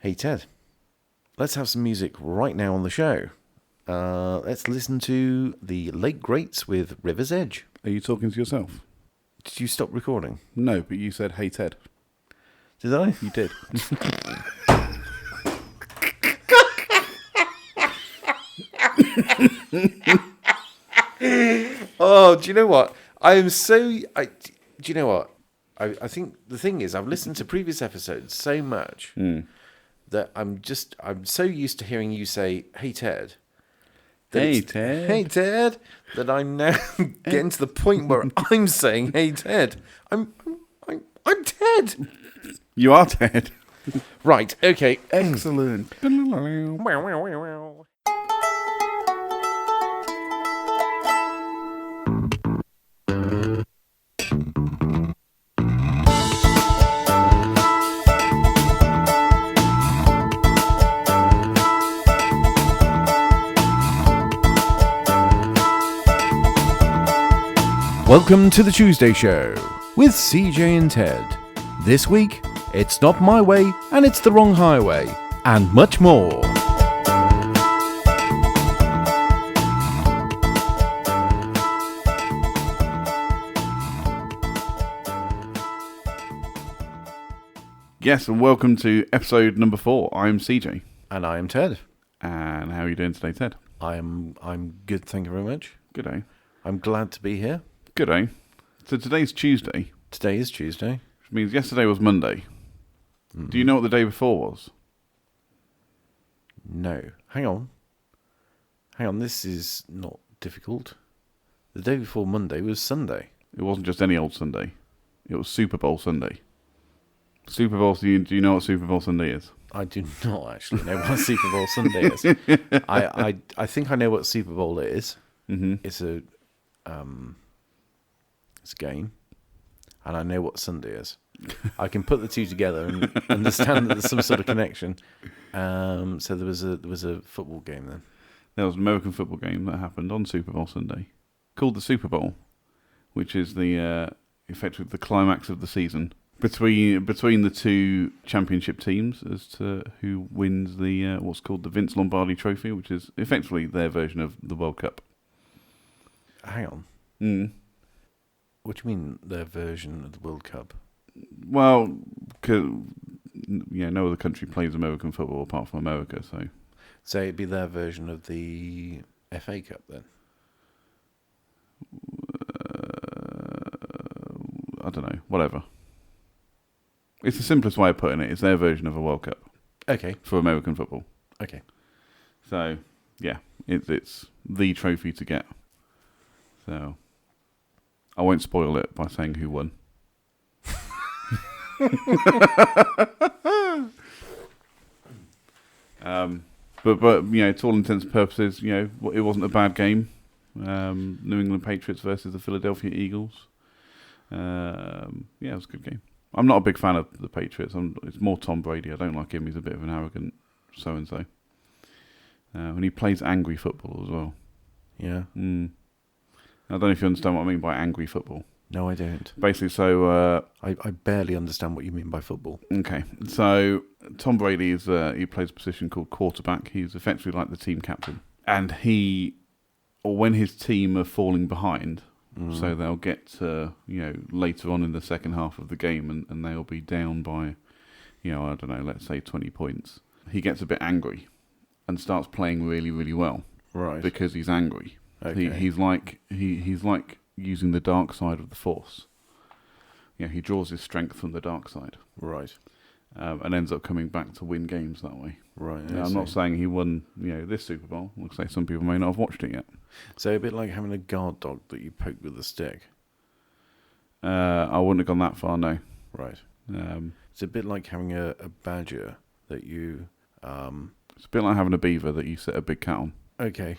Hey Ted, let's have some music right now on the show. Let's listen to the Late Greats with River's Edge. Are you talking to yourself? Did you stop recording? No, but you said, hey, Ted. Did I? You did. Oh, do you know what? Do you know what? I think the thing is, I've listened to previous episodes so much that I'm so used to hearing you say, hey Ted. Hey, Ted. Hey Ted. That I'm now getting to the point where I'm saying, hey Ted. I'm Ted. You are Ted. Right, okay. Excellent. Welcome to the Tuesday Show with CJ and Ted. This week, it's not my way and it's the wrong highway, and much more. Yes, and welcome to episode number 4. I'm CJ. And I am Ted. And how are you doing today, Ted? I'm good, thank you very much. Good day. I'm glad to be here. Good day. So today's Tuesday, Today is Tuesday. which means yesterday was Monday. Do you know what the day before was? No. Hang on, this is not difficult. The day before Monday was Sunday. It wasn't just any old Sunday. It was Super Bowl Sunday. Super Bowl, do you know what Super Bowl Sunday is? I do not actually know what Super Bowl Sunday is. I think I know what Super Bowl is. Mm-hmm. It's a game, and I know what Sunday is. I can put the two together and understand that there's some sort of connection. So there was a football game then. There was an American football game that happened on Super Bowl Sunday, called the Super Bowl, which is the effectively the climax of the season between the two championship teams as to who wins the what's called the Vince Lombardi Trophy, which is effectively their version of the World Cup. Hang on. What do you mean their version of the World Cup? Well, no other country plays American football apart from America, so it'd be their version of the FA Cup then? I don't know, whatever. It's the simplest way of putting it. It's their version of a World Cup. Okay. For American football. Okay. So, yeah, it's the trophy to get. So, I won't spoil it by saying who won. But to all intents and purposes, it wasn't a bad game. New England Patriots versus the Philadelphia Eagles. It was a good game. I'm not a big fan of the Patriots. It's more Tom Brady. I don't like him. He's a bit of an arrogant so-and-so. And he plays angry football as well. Yeah. I don't know if you understand what I mean by angry football. No, I don't. Basically, so... I barely understand what you mean by football. Okay. So, Tom Brady he plays a position called quarterback. He's effectively like the team captain. And when his team are falling behind, so they'll get to, later on in the second half of the game and they'll be down by, I don't know, let's say 20 points. He gets a bit angry and starts playing really, really well. Right. Because he's angry. Okay. He's like using the dark side of the Force. He draws his strength from the dark side. Right. And ends up coming back to win games that way. Right. I'm not saying he won, this Super Bowl. Looks like some people may not have watched it yet. So a bit like having a guard dog that you poke with a stick. I wouldn't have gone that far, no. Right. It's a bit like having a badger that you... It's a bit like having a beaver that you set a big cat on. Okay.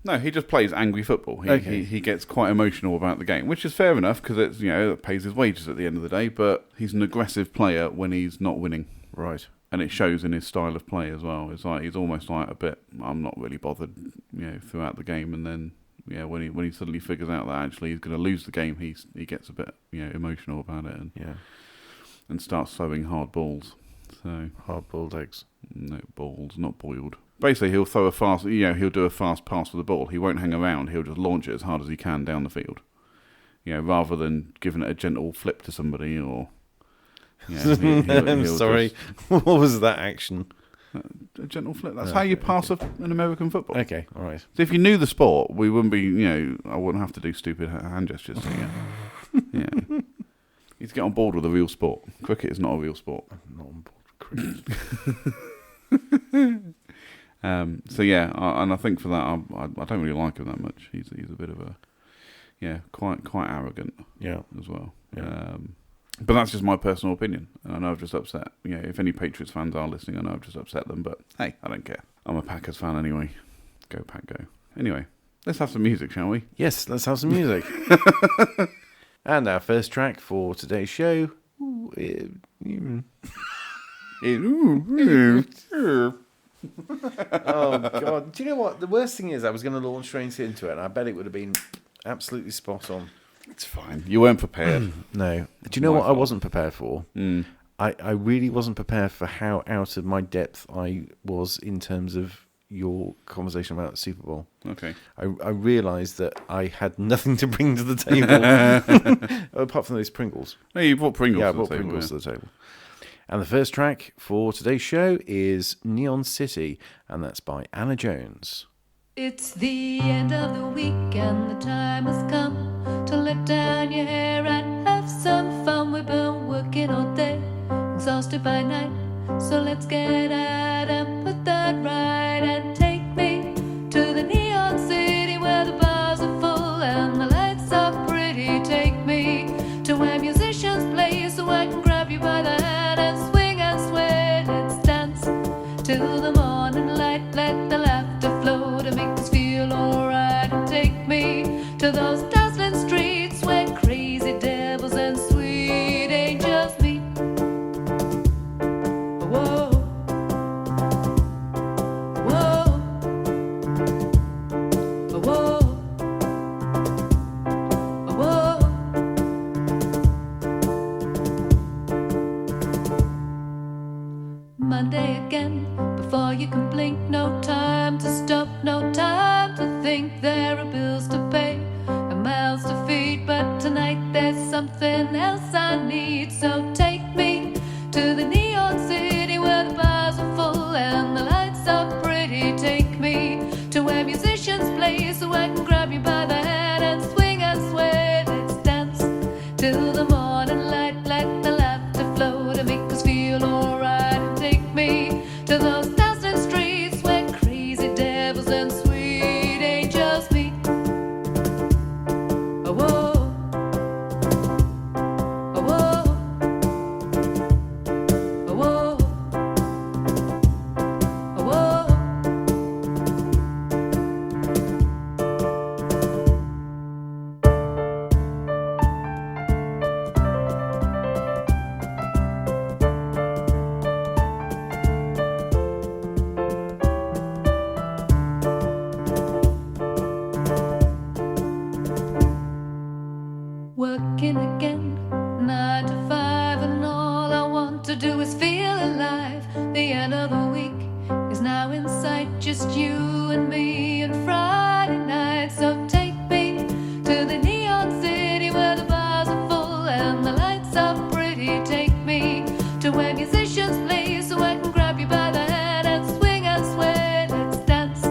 No, he just plays angry football. He gets quite emotional about the game, which is fair enough because it's it pays his wages at the end of the day. But he's an aggressive player when he's not winning, right? And it shows in his style of play as well. It's like he's almost like a bit. I'm not really bothered, throughout the game, and then when he suddenly figures out that actually he's going to lose the game, he gets a bit emotional about it, and and start sowing hard balls. So Hard-boiled eggs. no balls, not boiled. Basically, he'll throw a fast. He'll do a fast pass with the ball. He won't hang around. He'll just launch it as hard as he can down the field. Rather than giving it a gentle flip to somebody or. I'm sorry. What was that action? A gentle flip. That's how you pass an American football. Okay, all right. So if you knew the sport, we wouldn't be. I wouldn't have to do stupid hand gestures. So, yeah. You need to get on board with a real sport. Cricket is not a real sport. I'm not on board with cricket. And I think for that, I don't really like him that much. He's a bit of a, quite arrogant. Yeah, as well. Yeah. But that's just my personal opinion. And I know I've just upset. If any Patriots fans are listening, I know I've just upset them. But hey, I don't care. I'm a Packers fan anyway. Go Pack, go. Anyway, let's have some music, shall we? Yes, let's have some music. And our first track for today's show. Oh God! Do you know what? The worst thing is, I was going to launch straight into it, and I bet it would have been absolutely spot on. It's fine. You weren't prepared. No. Do you know what I wasn't prepared for? I really wasn't prepared for how out of my depth I was in terms of your conversation about the Super Bowl. Okay. I realised that I had nothing to bring to the table apart from those Pringles. No, you brought Pringles. Yeah, I brought Pringles to the table. And the first track for today's show is Neon City, and that's by Anna Jones. It's the end of the week and the time has come to let down your hair and have some fun. We've been working all day, exhausted by night, so let's get out and put that right and take me to the neon city where the bars are full and the lights are pretty. Take me to where musicians play so I can grab you by the hand and swing and sway. Let's dance till the morning light, let the laughter flow to make us feel alright. And take me to those dazzling streets where crazy devils and sweet angels meet. Whoa, whoa, whoa, whoa. Monday again, before you can blink, no time to stop, no time to think. There are bills to pay and mouths to feed, but tonight there's something else I need. So take me to the neon city where the bars are full and the lights are pretty. Take me to where musicians play so I can grab you by the hand and swing and sway. Let's dance till the morning light, let the laughter flow to make us feel alright. And take me to those dazzling streets where crazy devils and sweet angels meet. Oh, whoa. Oh, whoa. Oh, whoa. Oh, whoa. Working again, 9 to 5, and all I want to do is feel alive. The end of the week is now in sight, just you and me and Friday night. So take me to the neon city where the bars are full and the lights are pretty. Take me to where musicians play so I can grab you by the hand and swing and sway. Let's dance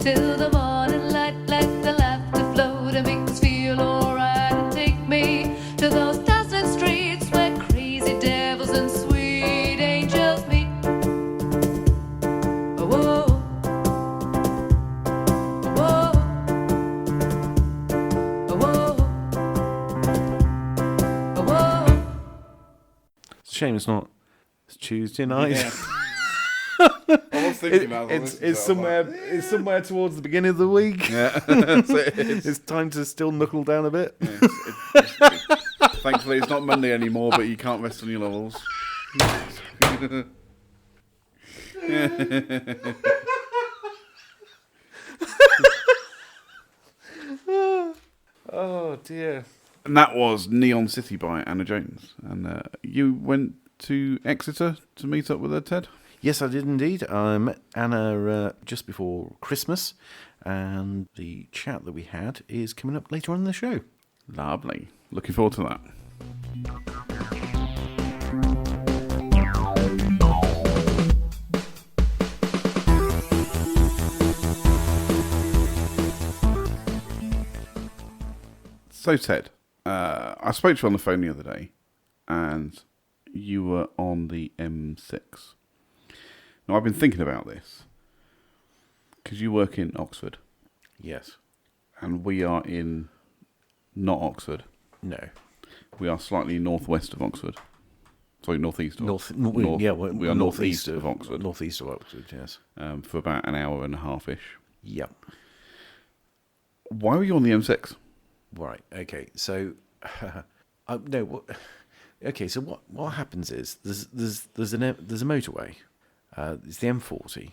till the morning light, let the laughter flow to make us feel alright. And take me to those dazzling streets where crazy devils and sweet angels meet. Oh, whoa. Oh, whoa. Oh, whoa. Oh, whoa. It's a shame it's not. It's Tuesday night. Yeah. I was thinking about It's somewhere towards the beginning of the week. Yeah. It's time to still knuckle down a bit. Thankfully, it's not Monday anymore, but you can't rest on your laurels. Oh dear. And that was Neon City by Anna Jones. And you went to Exeter to meet up with her, Ted? Yes, I did indeed. I met Anna just before Christmas, and the chat that we had is coming up later on in the show. Lovely. Looking forward to that. So, Ted, I spoke to you on the phone the other day, and you were on the M6. Now, I've been thinking about this, because you work in Oxford, Yes. and we are in not Oxford. No. We are slightly northwest of Oxford. Sorry, northeast of North. we are northeast of Oxford. Northeast of Oxford. Yes. For about an hour and a half-ish. Yep. Why were you on the M6? Right. Okay. So, no. What? Okay. So what happens is there's a motorway. It's the M40,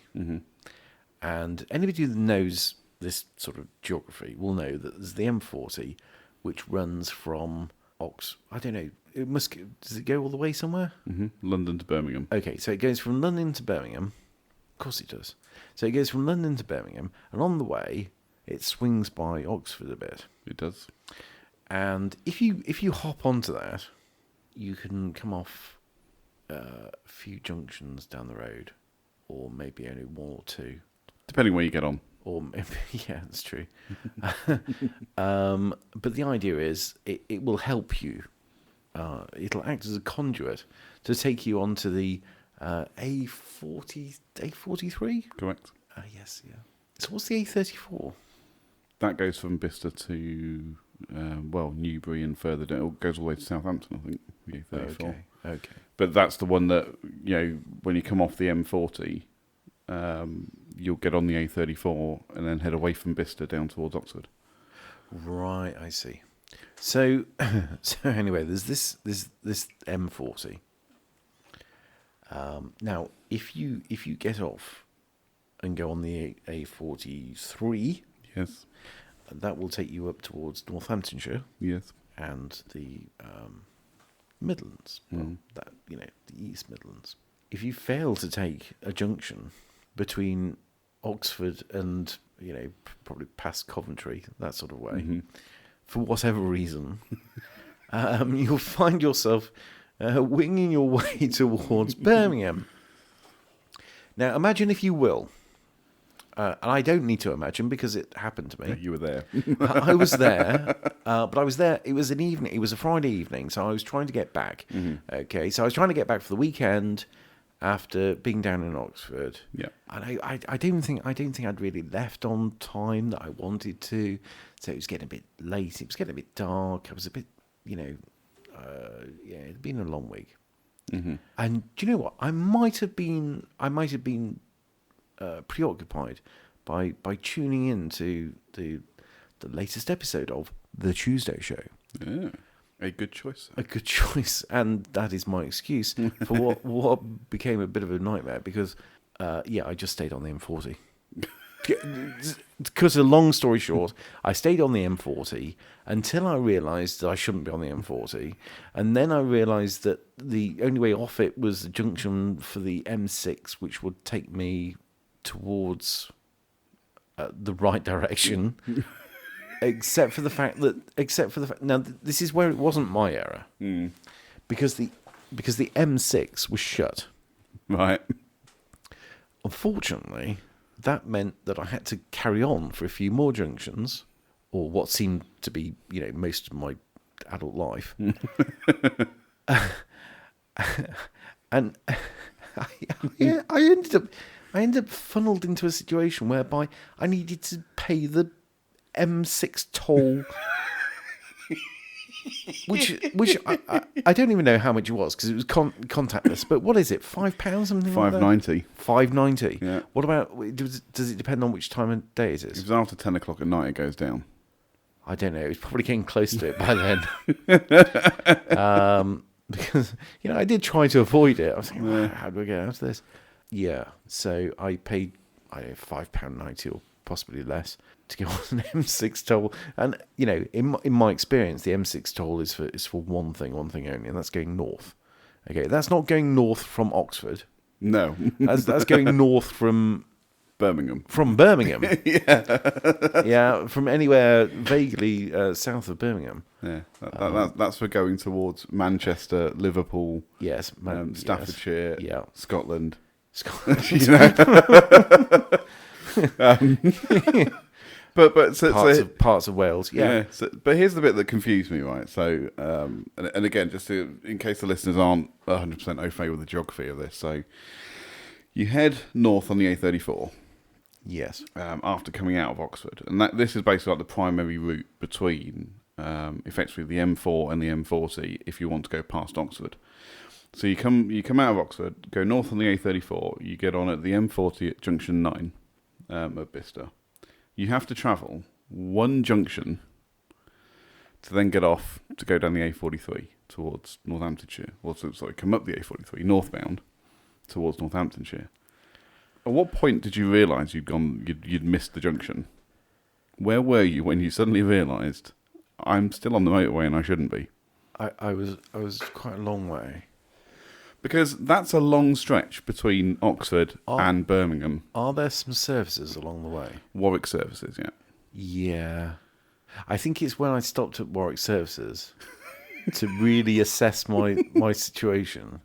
and anybody that knows this sort of geography will know that there's the M40, which runs from I don't know. Does it go all the way somewhere? London to Birmingham. Okay. So it goes from London to Birmingham. Of course it does. So it goes from London to Birmingham, and on the way, it swings by Oxford a bit. It does. And if you hop onto that, you can come off a few junctions down the road, or maybe only one or two. Depending where you get on. Or maybe, yeah, that's true. But the idea is it will help you. It'll act as a conduit to take you onto the A43? Correct. Yes, yeah. So what's the A34? That goes from Bicester to, Newbury and further down. It goes all the way to Southampton, I think, the A34. Okay. But that's the one that, when you come off the M40, you'll get on the A34 and then head away from Bicester down towards Oxford. Right, I see. So anyway, there's this M40. Now, if you get off and go on the A43, yes, that will take you up towards Northamptonshire. Yes, and the Midlands. Well, the East Midlands. If you fail to take a junction between Oxford and probably past Coventry, that sort of way, for whatever reason, you'll find yourself winging your way towards Birmingham. Now, imagine, if you will, and I don't need to imagine because it happened to me. you were there. I was there, but I was there. It was an evening. It was a Friday evening, so I was trying to get back. Okay, so I was trying to get back for the weekend after being down in Oxford. Yeah, and I don't think I'd really left on time that I wanted to. So it was getting a bit late. It was getting a bit dark. I was a bit, it'd been a long week. And do you know what? I might have been preoccupied by tuning in to the latest episode of The Tuesday Show. Yeah, a good choice. A good choice, and that is my excuse for what became a bit of a nightmare because, I just stayed on the M40. Because, a long story short, I stayed on the M40 until I realised that I shouldn't be on the M40, and then I realised that the only way off it was the junction for the M6, which would take me towards the right direction, except for the fact now this is where it wasn't my error, because the M6 was shut. Right. Unfortunately, that meant that I had to carry on for a few more junctions, or what seemed to be most of my adult life, and I ended up funneled into a situation whereby I needed to pay the M6 toll, which I don't even know how much it was because it was contactless. But what is it? £5 something? £5.90. £5.90. Yeah. What about? Does it depend on which time of day it is? If it's after 10 o'clock at night, it goes down. I don't know. It was probably getting close to it by then. Because I did try to avoid it. I was thinking, how do I get out of this? Yeah, so I paid £5.90 or possibly less to go on an M6 toll, and in my experience, the M6 toll is for one thing only, and that's going north. Okay, that's not going north from Oxford. No. That's going north from Birmingham. Birmingham. Yeah, from anywhere vaguely south of Birmingham. Yeah, that's for going towards Manchester, Liverpool, Yes, Staffordshire, yeah. Scotland. Scotland. But parts of Wales. Yeah. But here's the bit that confused me, right? So, and again, just in case the listeners aren't 100% au fait with the geography of this, so you head north on the A34. Yes. After coming out of Oxford, and this is basically like the primary route between effectively the M4 and the M40 if you want to go past Oxford. So you come out of Oxford, go north on the A34, you get on at the M40 at junction 9 at Bicester. You have to travel one junction to then get off to go down the A43 towards Northamptonshire. Come up the A43 northbound towards Northamptonshire. At what point did you realise you'd missed the junction? Where were you when you suddenly realised I'm still on the motorway and I shouldn't be? I was quite a long way. Because that's a long stretch between Oxford and Birmingham. Are there some services along the way? Warwick services, yeah. Yeah. I think it's when I stopped at Warwick services to really assess my situation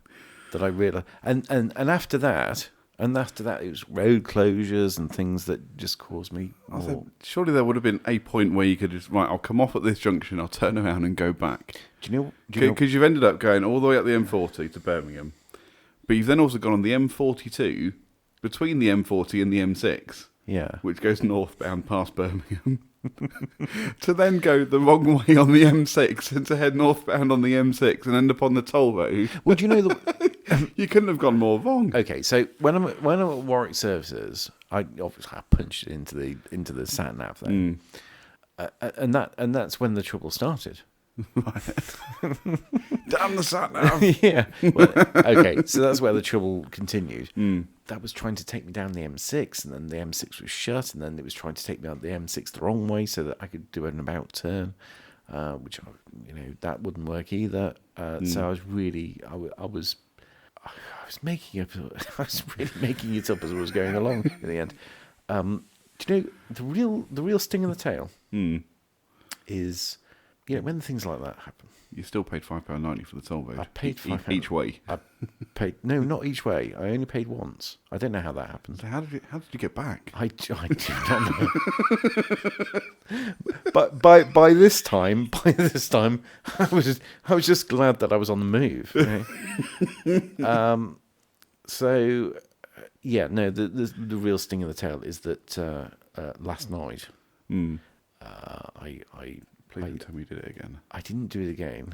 that I realised. And after that, it was road closures and things that just caused me more. Surely there would have been a point where you could just, right, I'll come off at this junction, I'll turn around and go back. Do you know? Because you've ended up going all the way up the M40 to Birmingham, but you've then also gone on the M42 between the M40 and the M6, which goes northbound past Birmingham, to then go the wrong way on the M6 and to head northbound on the M6 and end up on the toll road. Well, do you know you couldn't have gone more wrong. Okay, so when I'm at Warwick services, I punched it into the sat nav thing, and that's when the trouble started. Damn the sat nav. Yeah. Well, okay, so that's where the trouble continued. That was trying to take me down the M6, and then the M6 was shut, and then it was trying to take me down the M6 the wrong way so that I could do an about turn, which that wouldn't work either. So I was really, I was making up. I was really making it up as I was going along. In the end, do you know the real sting in the tail is, when things like that happen. You still paid £5.90 for the toll road. I paid £5 each way. I paid not each way. I only paid once. I don't know how that happened. So how did you get back? I do not know. But by this time, I was just glad that I was on the move. So the real sting of the tail is that last night, Please don't tell me you did it again. I didn't do it again,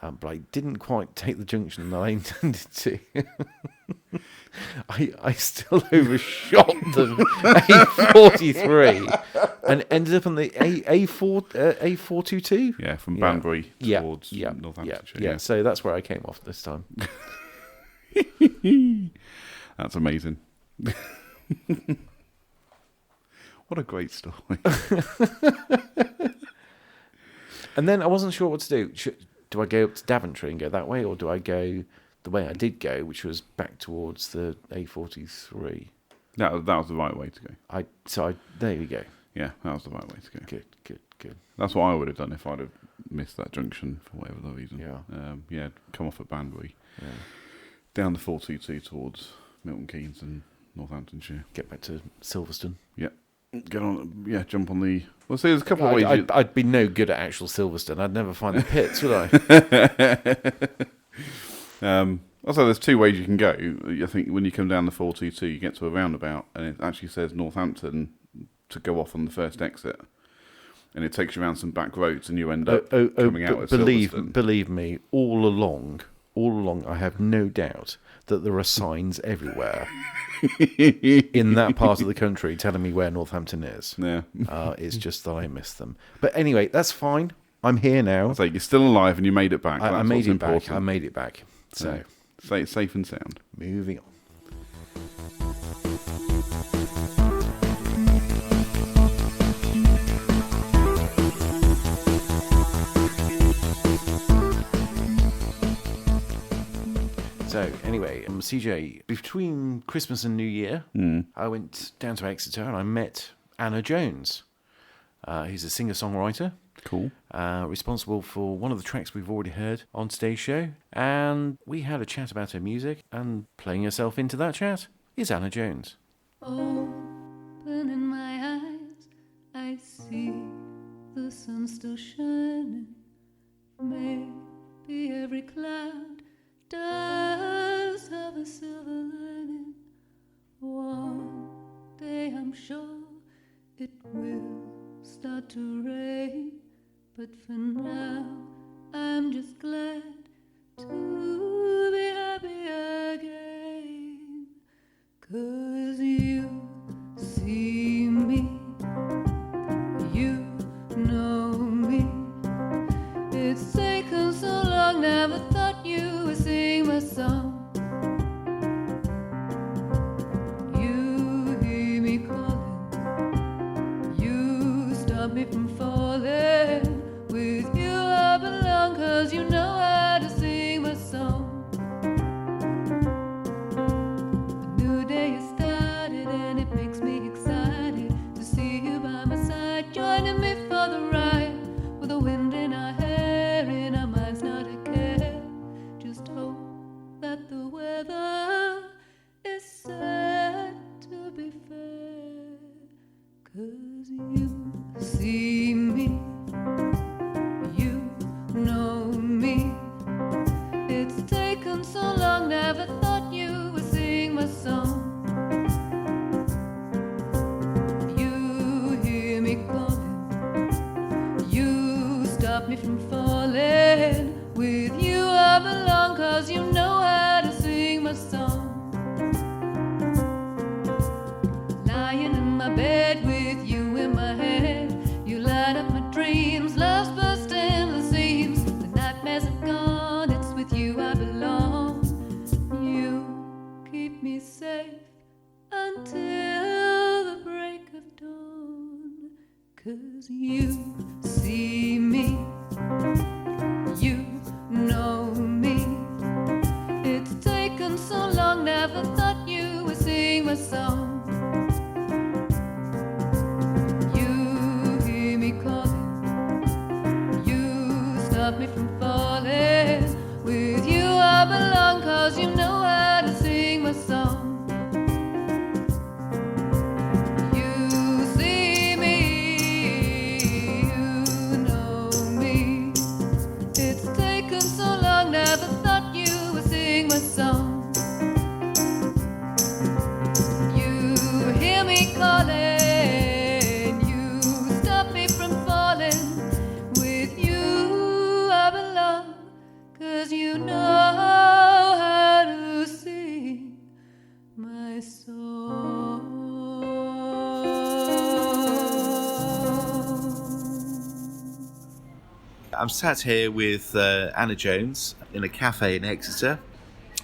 but I didn't quite take the junction that I intended to. I still overshot the A43 and ended up on the A422. Yeah, from Banbury towards Northamptonshire. Yeah, so that's where I came off this time. That's amazing. What a great story. And then I wasn't sure what to do. Do I go up to Daventry and go that way, or do I go the way I did go, which was back towards the A43? That was the right way to go. There we go. Yeah, that was the right way to go. Good. That's what I would have done if I'd have missed that junction for whatever the reason. Yeah. Come off at Banbury. Yeah. Down the 422 towards Milton Keynes and Northamptonshire. Get back to Silverstone. Yeah. Get on. Yeah, jump on the. Well, see, there's a couple of ways. I'd be no good at actual Silverstone. I'd never find the pits, would I? Also, there's two ways you can go. I think when you come down the 422, you get to a roundabout, and it actually says Northampton to go off on the first exit, and it takes you around some back roads, and you end up coming out at Silverstone. Believe me, all along, I have no doubt that there are signs everywhere in that part of the country telling me where Northampton is. Yeah. It's just that I missed them. But anyway, that's fine. I'm here now. So you're still alive and you made it back. I made it back. I made it back. So, safe and sound. Moving on. So anyway, CJ, between Christmas and New Year, I went down to Exeter and I met Anna Jones. He's a singer-songwriter. Cool. Responsible for one of the tracks we've already heard on today's show. And we had a chat about her music, and playing herself into that chat is Anna Jones. Opening my eyes, I see the sun still shining. Maybe every cloud does have a silver lining. One day I'm sure it will start to rain, but for now I'm just glad to be happy again. 'Cause you see me, you know me. It's taken so long, never thought you would sing my song. You hear me calling, you stop me from falling. With you I belong, 'cause you know how to sing my song. A new day has started and it makes me excited to see you by my side, joining me for the ride. With the wind in our hair, in our minds not a care. Just hope that the weather is set to be fair. 'Cause you see me, you know me. It's taken so long, never thought you would sing my song. You hear me calling, you stop me from falling. With you I belong, 'cause you know how to sing my song. Lying in my bed with you in my head, you light up my dreams, love's bursting the seams. The nightmares are gone, it's with you I belong. You keep me safe until the break of dawn. 'Cause you see me, you know me. It's taken so long, never thought you would sing my song. You hear me calling, you stop me from falling. With you I belong, 'cause you know how to sing my song. You see me, you know me. It's taken so long, never thought you would sing my song. You hear me calling, you stop me from falling. With you I belong, 'cause you know how to sing my song. I'm sat here with Anna Jones in a cafe in Exeter,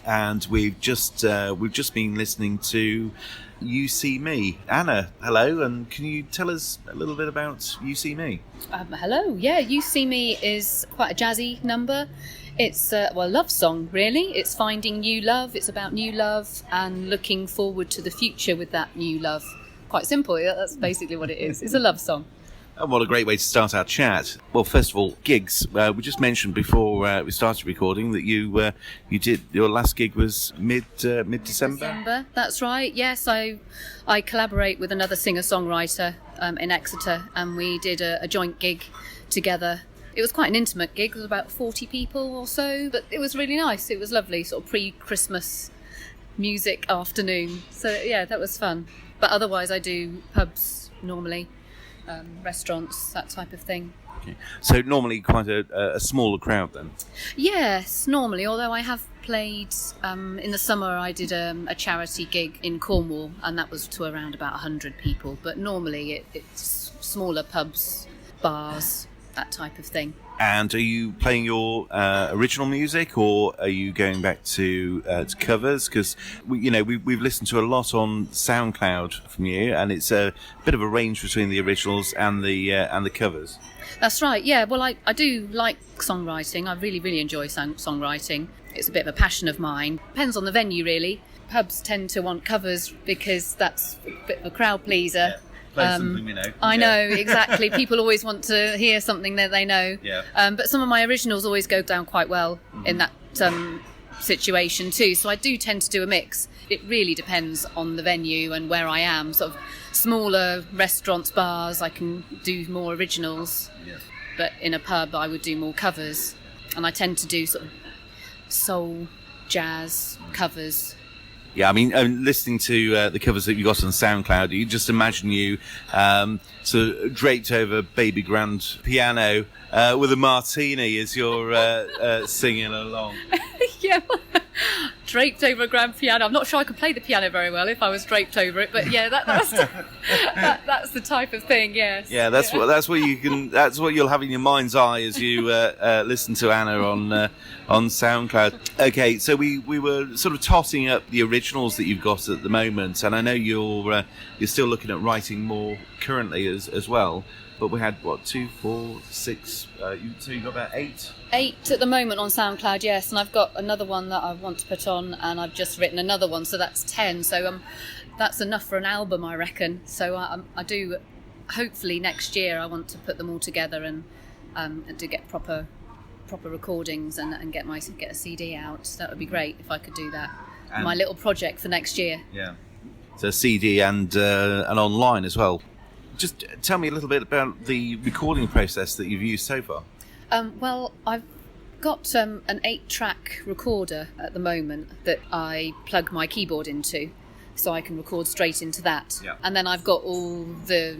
and we've just been listening to You See Me. Anna, hello, and can you tell us a little bit about You See Me? Hello, yeah, You See Me is quite a jazzy number. It's a love song, really. It's finding new love, it's about new love and looking forward to the future with that new love. Quite simple, that's basically what it is. It's a love song. And what a great way to start our chat. Well, first of all, gigs. We just mentioned before we started recording that you did your last gig was mid-December. December, that's right. Yes, I collaborate with another singer-songwriter in Exeter, and we did a joint gig together. It was quite an intimate gig. It was about 40 people or so, but it was really nice. It was lovely, sort of pre-Christmas music afternoon. So yeah, that was fun. But otherwise, I do pubs normally. Restaurants, that type of thing. Okay. So normally quite a smaller crowd then? Yes, normally, although I have played, in the summer I did a charity gig in Cornwall, and that was to around about 100 people, but normally it's smaller pubs, bars, that type of thing. And are you playing your original music, or are you going back to covers? Because we've listened to a lot on SoundCloud from you, and it's a bit of a range between the originals and the covers. That's right. Yeah. Well, I do like songwriting. I really, really enjoy songwriting. it's a bit of a passion of mine. Depends on the venue, really. Pubs tend to want covers because that's a bit of a crowd pleaser. Play something we know. I know, exactly. People always want to hear something that they know. Yeah. But some of my originals always go down quite well in that situation too. So I do tend to do a mix. It really depends on the venue and where I am. Sort of smaller restaurants, bars, I can do more originals. Yeah. But in a pub, I would do more covers. And I tend to do sort of soul, jazz covers. Yeah, I mean, listening to the covers that you got on SoundCloud, you just imagine you sort of draped over baby grand piano with a martini as you're singing along. Yeah, draped over a grand piano. I'm not sure I could play the piano very well if I was draped over it, but yeah, that's the type of thing. Yes. Yeah, that's what you'll have in your mind's eye as you listen to Anna on SoundCloud. Okay, so we were sort of totting up the originals that you've got at the moment, and I know you're still looking at writing more currently as well. But we had 2, 4, 6. So you got about 8. 8 at the moment on SoundCloud, yes, and I've got another one that I want to put on, and I've just written another one, so that's 10. So that's enough for an album, I reckon. So I do. Hopefully next year, I want to put them all together and to get proper recordings and get a CD out. That would be great if I could do that. And my little project for next year. Yeah. So CD and online as well. Just tell me a little bit about the recording process that you've used so far. Well, I've got an 8-track recorder at the moment that I plug my keyboard into, so I can record straight into that. Yeah. And then I've got all the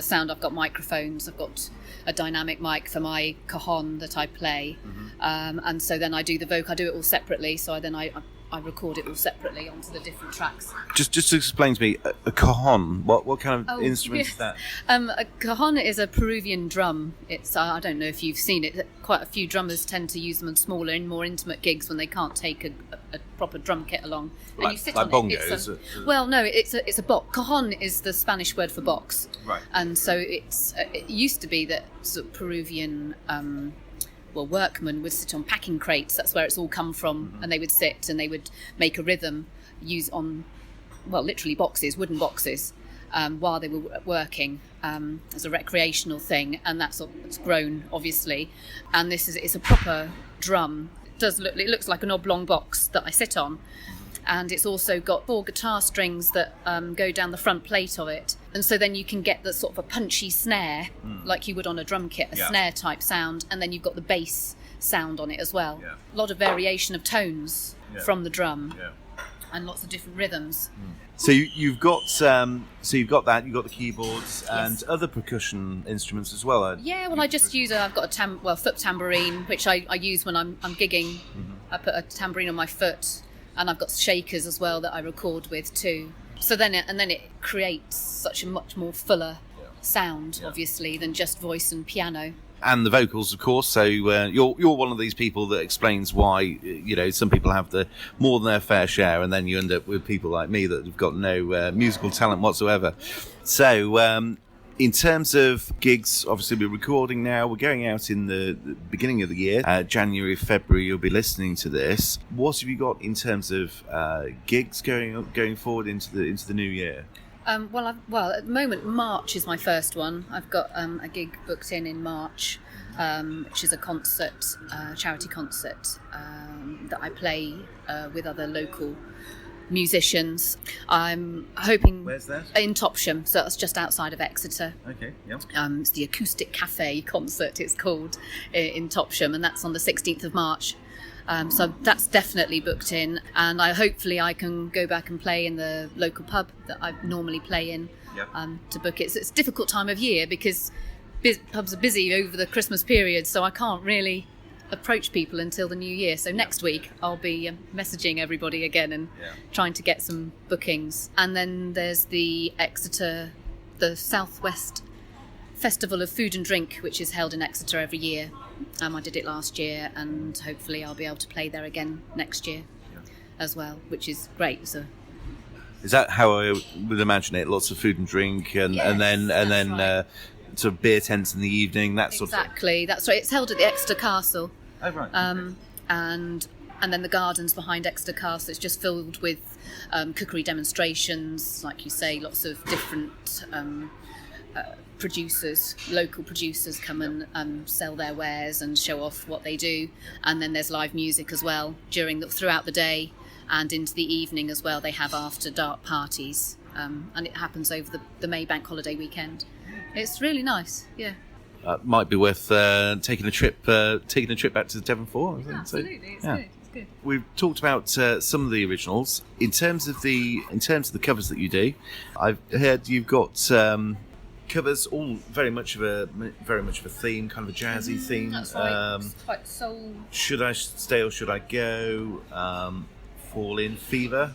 sound. I've got microphones. I've got a dynamic mic for my cajon that I play, and so then I do the vocal. I do it all separately. So I record it all separately onto the different tracks. Just to explain to me, a cajon, what kind of instrument is that? A cajon is a Peruvian drum. It's I don't know if you've seen it. Quite a few drummers tend to use them in smaller and more intimate gigs when they can't take a proper drum kit along. And you sit like on bongos? Well, no, it's a box. Cajon is the Spanish word for box. Right. And so it used to be that sort of Peruvian workmen would sit on packing crates. That's where it's all come from. And they would sit and they would make a rhythm, literally wooden boxes, while they were working as a recreational thing. And it's grown, obviously. And it's a proper drum. It looks like an oblong box that I sit on. And it's also got 4 guitar strings that go down the front plate of it. And so then you can get the sort of a punchy snare, like you would on a drum kit, snare type sound. And then you've got the bass sound on it as well. Yeah. A lot of variation of tones from the drum, Yeah. and lots of different rhythms. So you've got that. You've got the keyboards and other percussion instruments as well. Yeah, well, I just use I've got a foot tambourine, which I use when I'm gigging. I put a tambourine on my foot. And I've got shakers as well that I record with too. So then it creates such a much more fuller sound, obviously, than just voice and piano. And the vocals, of course. So you're one of these people that explains why some people have more than their fair share, and then you end up with people like me that have got no musical talent whatsoever. So in terms of gigs, obviously we're recording now. We're going out in the beginning of the year, January, February. You'll be listening to this. What have you got in terms of gigs going forward into the new year? At the moment, March is my first one. I've got a gig booked in March, which is a concert, charity concert that I play with other local musicians. I'm hoping. Where's that? In Topsham, so that's just outside of Exeter. Okay, yeah. It's the Acoustic Cafe concert, it's called, in Topsham, and that's on the 16th of March. So that's definitely booked in, and hopefully I can go back and play in the local pub that I normally play in to book it. So it's a difficult time of year because pubs are busy over the Christmas period, so I can't really approach people until the new year. So next week I'll be messaging everybody again and trying to get some bookings. And then there's the Southwest Festival of Food and Drink, which is held in Exeter every year. I did it last year, and hopefully I'll be able to play there again next year as well, which is great. So is that how I would imagine it? Lots of food and drink, and then right. Sort of beer tents in the evening, that sort of thing. Exactly, that's right. It's held at the Exeter Castle. Oh, right. And and then the gardens behind Exeter Castle, it's just filled with cookery demonstrations, like you say, lots of different producers, local producers come and sell their wares and show off what they do. And then there's live music as well throughout the day and into the evening as well. They have after dark parties, and it happens over the May Bank holiday weekend. It's really nice, yeah. Might be worth taking a trip back to Devon for. Absolutely, it's good. It's good. We've talked about some of the originals. In terms of the covers that you do, I've heard you've got covers, all very much of a theme, kind of a jazzy theme. That's right. It's quite soul. Should I Stay or Should I Go? Fall In, Fever.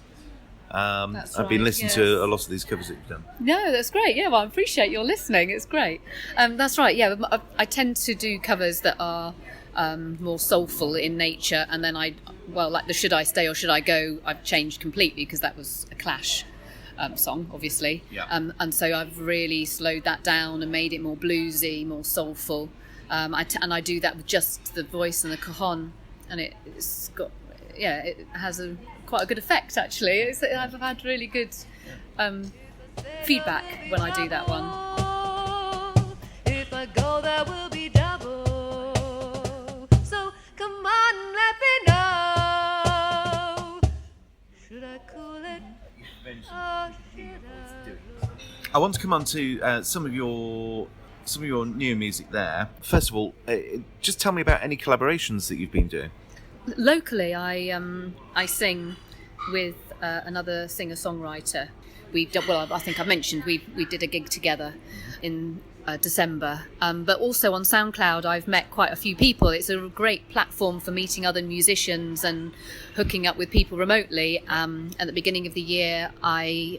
I've been listening to a lot of these covers that you've done. No, that's great. Yeah, well, I appreciate your listening. It's great. That's right. Yeah, I tend to do covers that are more soulful in nature, and then like the Should I Stay or Should I Go, I've changed completely because that was a Clash song, obviously. Yeah. And so I've really slowed that down and made it more bluesy, more soulful. I do that with just the voice and the cajon, and it's got, it has quite a good effect actually. I've had really good feedback when I do that one. If I go, there will be double. So come on, let me know. Should I cool it? Or should I want to come on to some of your new music there. First of all, just tell me about any collaborations that you've been doing. Locally, I sing with another singer-songwriter. I think I mentioned we did a gig together in December. But also on SoundCloud, I've met quite a few people. It's a great platform for meeting other musicians and hooking up with people remotely. At the beginning of the year, I'm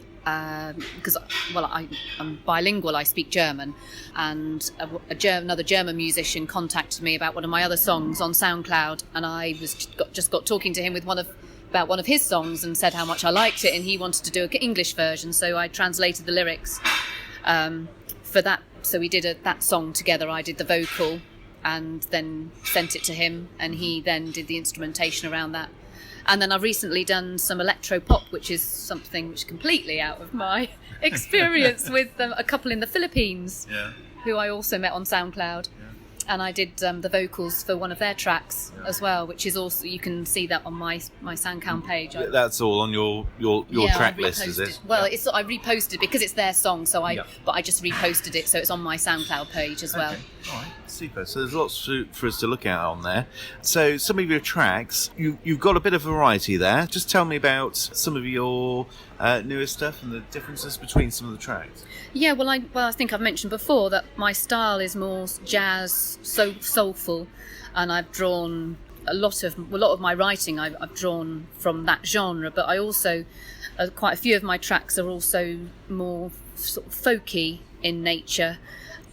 bilingual, I speak German, and another German musician contacted me about one of my other songs on SoundCloud, and I just got talking to him about one of his songs and said how much I liked it, and he wanted to do an English version, so I translated the lyrics for that. So we did that song together. I did the vocal and then sent it to him, and he then did the instrumentation around that. And then I've recently done some electro pop, which is something which is completely out of my experience, with a couple in the Philippines, who I also met on SoundCloud. And I did the vocals for one of their tracks as well, which is also, you can see that on my SoundCloud page. That's all on your track list, is it? Well, I reposted because it's their song, but I just reposted it, so it's on my SoundCloud page as well. All right, super. So there's lots for us to look at on there. So some of your tracks, you've got a bit of variety there. Just tell me about some of your newer stuff and the differences between some of the tracks. Yeah, well, I think I've mentioned before that my style is more jazz, so soulful, and I've drawn a lot of my writing. I've drawn from that genre, but I also quite a few of my tracks are also more sort of folky in nature,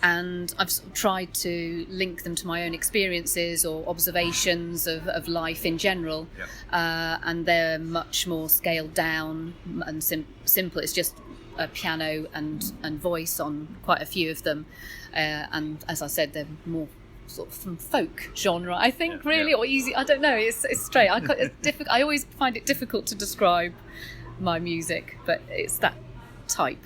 and I've sort of tried to link them to my own experiences or observations of life in general, and they're much more scaled down and simple. It's just a piano and voice on quite a few of them, and as I said, they're more sort of from folk genre, I think, really, or easy. I don't know. It's straight. I always find it difficult to describe my music, but it's that type.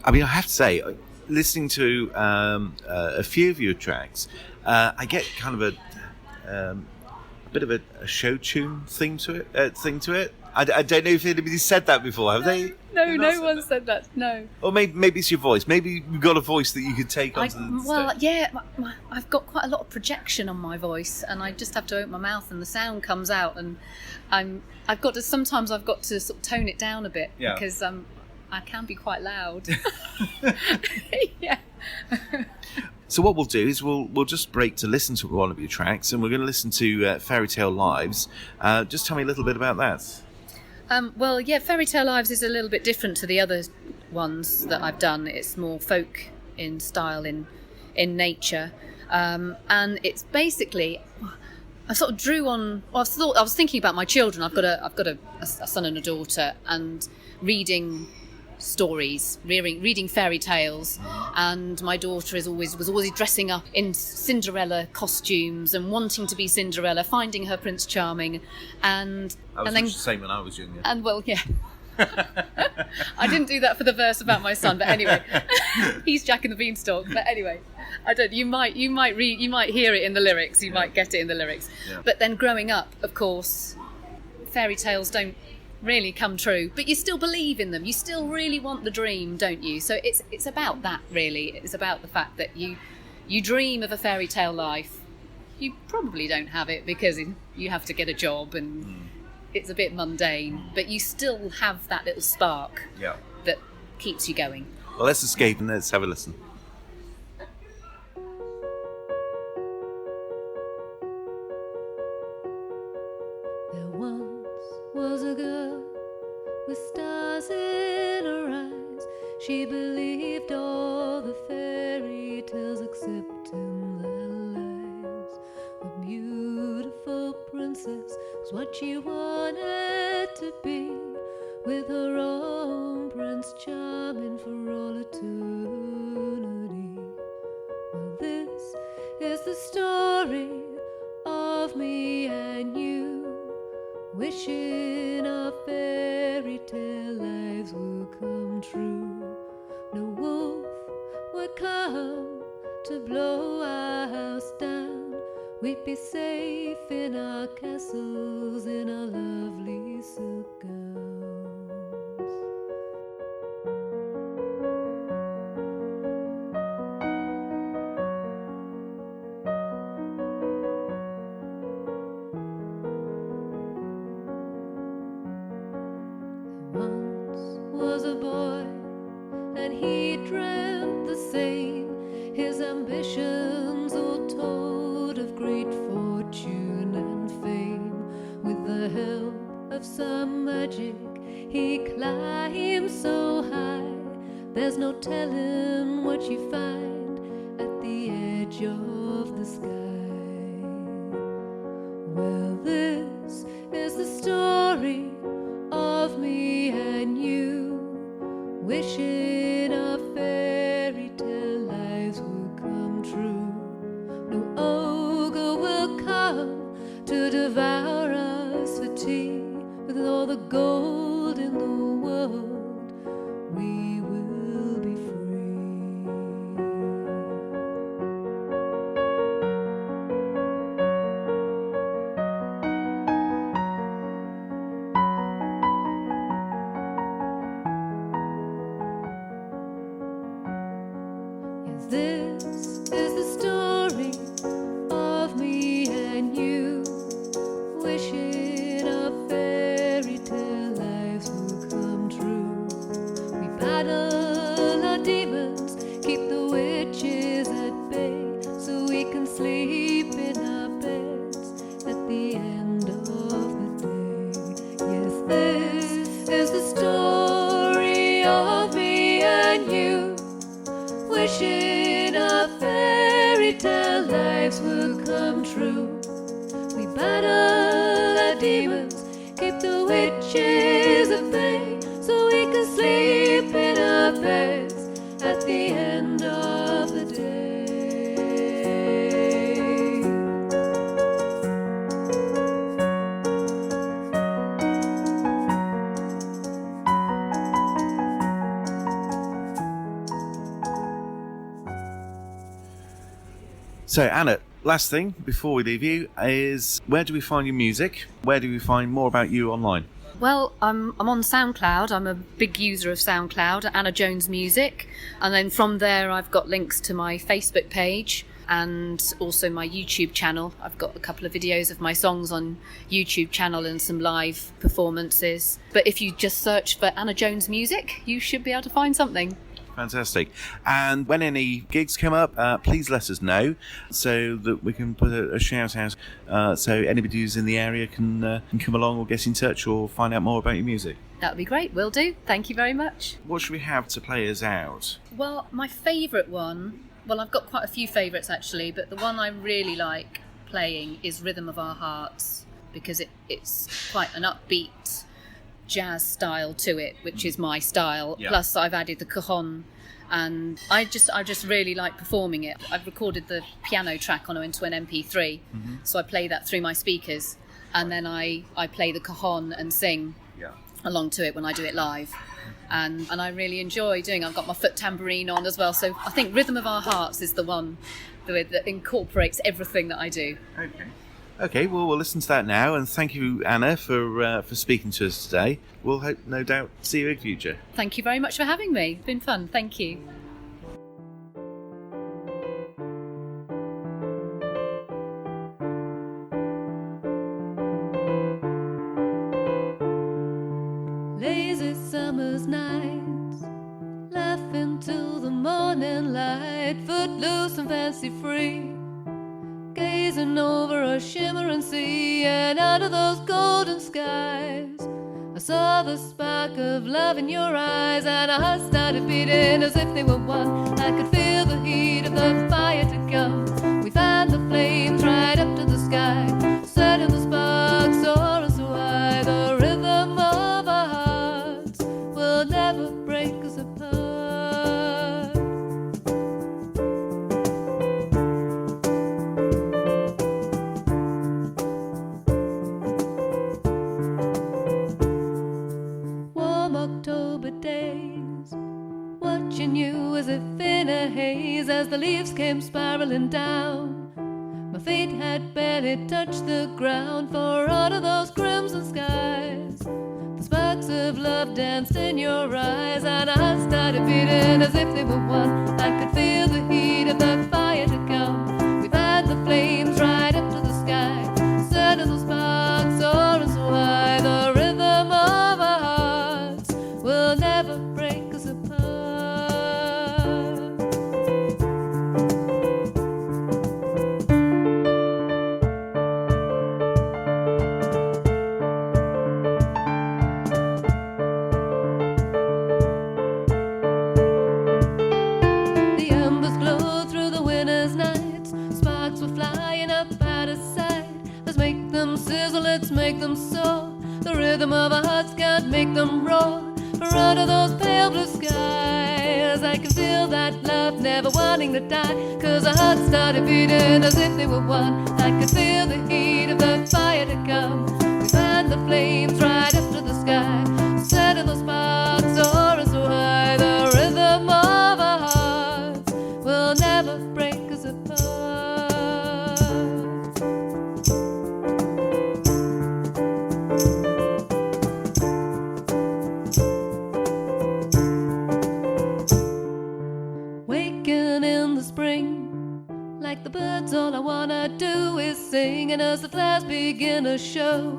I mean, I have to say, listening to a few of your tracks, I get kind of a bit of a show tune thing to it. I don't know if anybody said that before, have they? No one said that. No. Or maybe it's your voice. Maybe you've got a voice that you could take onto the stage. Well, yeah, I've got quite a lot of projection on my voice, and I just have to open my mouth, and the sound comes out, and sometimes I've got to sort of tone it down a bit because I can be quite loud. Yeah. So what we'll do is we'll just break to listen to one of your tracks, and we're going to listen to Fairy Tale Lives. Just tell me a little bit about that. Fairy Tale Lives is a little bit different to the other ones that I've done. It's more folk in style, in nature, and it's basically, I sort of drew on. Well, I was thinking about my children. I've got a son and a daughter, and reading stories, reading fairy tales, and my daughter was always dressing up in Cinderella costumes and wanting to be Cinderella, finding her Prince Charming, and then the same when I was younger. And well, yeah. I didn't do that for the verse about my son, but anyway, he's Jack and the Beanstalk. But anyway, I don't. You might hear it in the lyrics. You might get it in the lyrics. Yeah. But then growing up, of course, fairy tales don't really come true, but you still believe in them. You still really want the dream, don't you? So it's about that, really. It's about the fact that you dream of a fairy tale life. You probably don't have it because you have to get a job and it's a bit mundane, but you still have that little spark that keeps you going. Well, let's escape and let's have a listen. There once was a girl with stars in her eyes. She believed all the fairy tales except in their lies. A beautiful princess was what she wanted to be, with her own Prince Charming for all eternity. Well, this is the story of me and you, wishing our fairy tale lives would come true. No wolf would come to blow our house down. We'd be safe in our castles, in our lovely silk gowns. Once was a boy, and he dreamt the same. His ambitions all told of great fortune and fame. With the help of some magic, he climbed so high, there's no telling what you find at the edge of the sky. Well, this is the story of me and you, wishing our fairy tale lives would come true. No ogre will come to devour us for tea. With all the gold in the world, we will be free. Yes, this is the story of me and you, wishing our fairy tale lives will come true. We battle our demons, keep the witches at bay, so we can sleep in our beds at the end of the day. Yes, this is the story of me and you, wishing our fairy tale lives will come true. We battle our demons, keep the witches at bay, so we can sleep in our beds at the end of the day. So, Anna, last thing before we leave you is, where do we find your music? Where do we find more about you online? Well, I'm on SoundCloud. I'm a big user of SoundCloud, Anna Jones Music. And then from there, I've got links to my Facebook page and also my YouTube channel. I've got a couple of videos of my songs on YouTube channel and some live performances. But if you just search for Anna Jones Music, you should be able to find something. Fantastic. And when any gigs come up, please let us know so that we can put a shout out so anybody who's in the area can come along or get in touch or find out more about your music. That would be great. Will do. Thank you very much. What should we have to play us out? Well, my favourite one, well, I've got quite a few favourites actually, but the one I really like playing is Rhythm of Our Hearts, because it's quite an upbeat jazz style to it, which is my style. Yeah. Plus, I've added the cajon, and I just really like performing it. I've recorded the piano track into an MP3, so I play that through my speakers, and then I play the cajon and sing along to it when I do it live. And I really enjoy doing it. I've got my foot tambourine on as well, so I think Rhythm of Our Hearts is the one that incorporates everything that I do. Okay, well, we'll listen to that now, and thank you, Anna, for speaking to us today. We'll no doubt see you in future. Thank you very much for having me. It's been fun. Thank you. Lazy summer's nights, laughing till the morning light, footloose and fancy free, gazing over a shimmering sea, and out of those golden skies I saw the spark of love in your eyes, and our hearts started beating as if they were one. I could feel the heat of the fire to come. We fanned the flames right up to the sky, setting the sparks soar us high. The rhythm of our hearts will never break us apart. October days, watching you as if in a haze, as the leaves came spiraling down. My feet had barely touched the ground, for out of those crimson skies the sparks of love danced in your eyes, and our hearts started beating as if they were one. I could feel the heat of the fire to come. We've had the flames right up to the sky, setting the sparks soar us high. The rhythm of our hearts will never break us apart. The embers glowed through the winter's nights, sparks were flying up out of sight. Let's make them sizzle, let's make them soar. The rhythm of our hearts can't make them roar. For under those pale blue skies I can feel that love never wanting to die, 'cause our hearts started beating as if they were one. I could feel the heat of the fire to come. We fanned the flames right up to the sky, setting those sparks soar us so high. The rhythm of our hearts will never break us apart. Waking in the spring, like the birds, all I wanna do is sing. And as the flowers begin to show,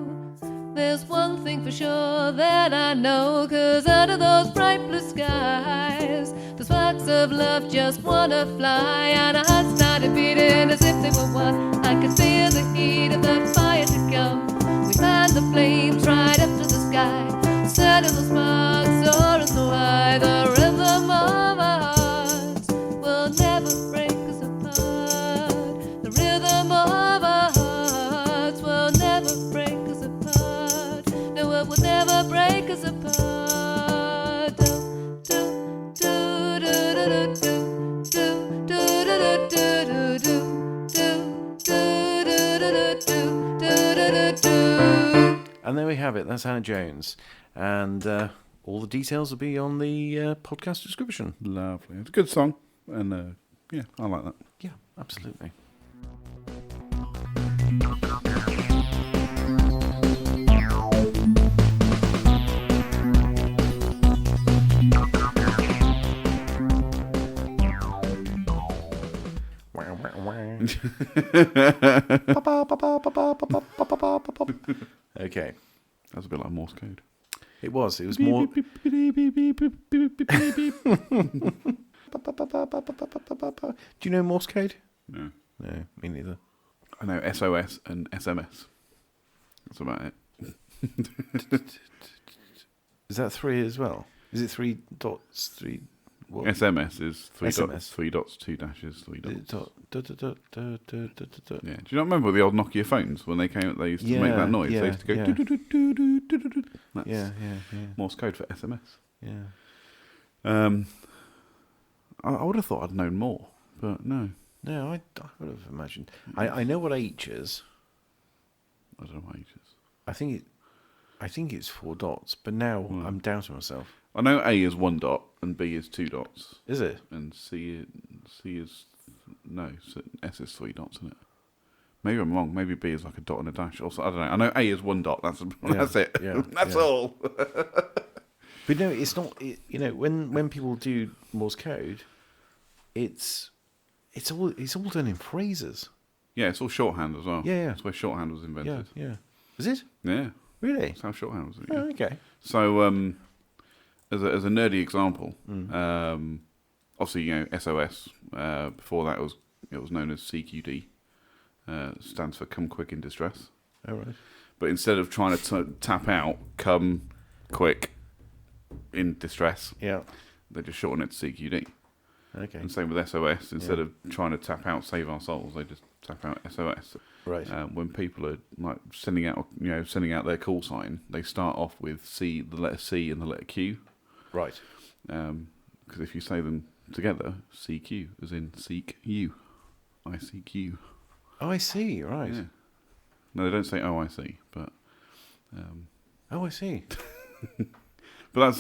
there's one thing for sure that I know, 'cause under those bright blue skies the sparks of love just wanna fly. And our hearts started beating as if they were one. I could feel the heat of the fire to come. We fanned the flames right up to the sky, setting the sparks soar us so high. The rhythm of our hearts will never break us apart. The rhythm of our hearts will never break us apart. No, it will never break us apart. Do, do, do, do, do, do, do, do, do, do, do, do, do, do. And there we have it. That's Hannah Jones. And all the details will be on the podcast description. Lovely. It's a good song, and yeah, I like that. Yeah, absolutely. Okay. That was a bit like Morse code. It was more. Do you know Morse code? No. No, me neither. I know SOS and SMS. That's about it. Is that 3 as well? Is it 3 dots? What? SMS is three SMS. dots, 3 dots, 2 dashes, 3 dots. Yeah. Yeah. Do you not remember the old Nokia phones when they came out? They used to make that noise. They used to go. Do-do-do-do-do-do-do-do. That's Yeah. Morse code for SMS. Yeah. I would have thought I'd known more, but no. No, I would have imagined. I know what H is. I don't know what H is. I think it's 4 dots, but now I'm doubting myself. I know A is 1 dot and B is 2 dots. Is it? And C is S is 3 dots, isn't it? Maybe I'm wrong. Maybe B is like a dot and a dash. Also, I don't know. I know A is 1 dot. That's it. Yeah, That's all. But no, it's not. When people do Morse code, it's all done in phrases. Yeah, it's all shorthand as well. Yeah. That's where shorthand was invented. Yeah. Is it? Yeah. Really? That's how shorthand was. Oh, okay. So, as a nerdy example, obviously, SOS. Before that, it was known as CQD. Stands for Come Quick in Distress. All right. But instead of trying to tap out, come quick in distress, Yeah. they just shorten it to CQD. Okay. And same with SOS. Instead of trying to tap out Save Our Souls, they just tap out SOS. Right. When people are like sending out their call sign, they start off with the letter C and the letter Q. Right. Because if you say them together, CQ, as in seek you, I seek you. Oh, I see. Right. Yeah. No, they don't say OIC, but. Oh, I see. But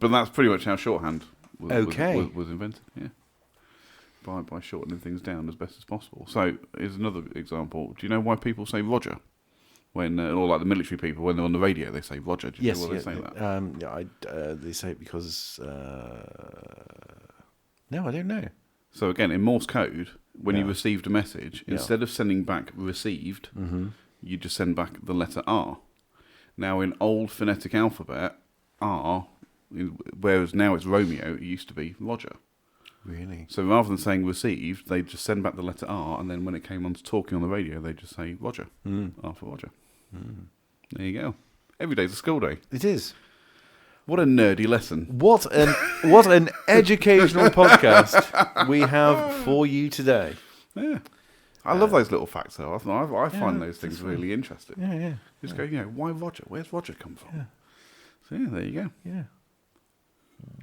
that's pretty much how shorthand was invented. Yeah. By shortening things down as best as possible. So here's another example. Do you know why people say Roger when, or like the military people when they're on the radio, they say Roger? Do you know why they say that? They say it because. No, I don't know. So again, in Morse code, when you received a message, instead of sending back received, you just send back the letter R. Now, in old phonetic alphabet, R, whereas now it's Romeo, it used to be Roger. Really? So rather than saying received, they just send back the letter R, and then when it came on to talking on the radio, they just say Roger. R for Roger. There you go. Every day's a school day. It is. What a nerdy lesson. What an educational podcast we have for you today. Yeah. I love those little facts, though. I find those things really interesting. Yeah. Just go, why Roger? Where's Roger come from? Yeah. So, there you go. Yeah.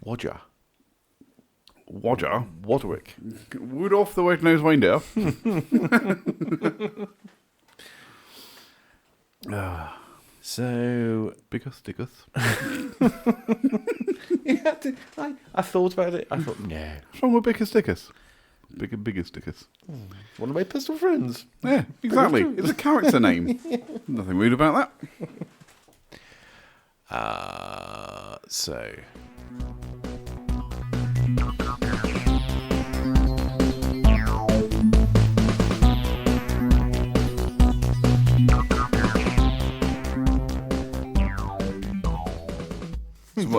Roger. Wodwick. Rudolph the Red-Nosed Reindeer. So... Bickus. I thought about it. I thought, no. What's wrong with Bickus? Biggest Dickus. One of my pistol friends. Yeah, exactly. It's a character name. Nothing rude about that. So...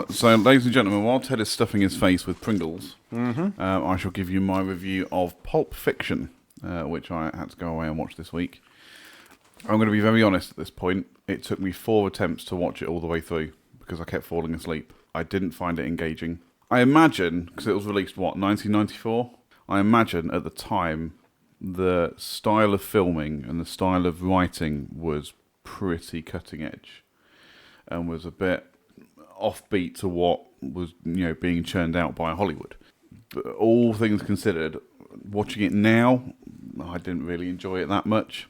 So, ladies and gentlemen, while Ted is stuffing his face with Pringles, I shall give you my review of Pulp Fiction, which I had to go away and watch this week. I'm going to be very honest at this point. It took me 4 attempts to watch it all the way through because I kept falling asleep. I didn't find it engaging. I imagine, because it was released, 1994? I imagine at the time the style of filming and the style of writing was pretty cutting edge and was a bit offbeat to what was being churned out by Hollywood. But all things considered, watching it now, I didn't really enjoy it that much.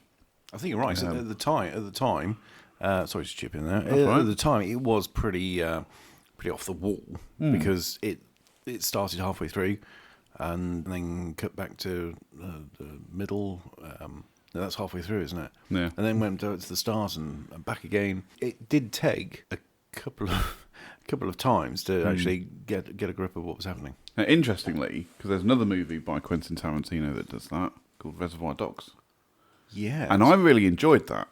I think you're right. So at the time, sorry to chip in there. Right. At the time, it was pretty off the wall because it started halfway through and then cut back to the middle. No, that's halfway through, isn't it? Yeah. And then went to the start and back again. It did take a couple of times to actually get a grip of what was happening. Now, interestingly, because there's another movie by Quentin Tarantino that does that called Reservoir Dogs. Yeah. And I really enjoyed that.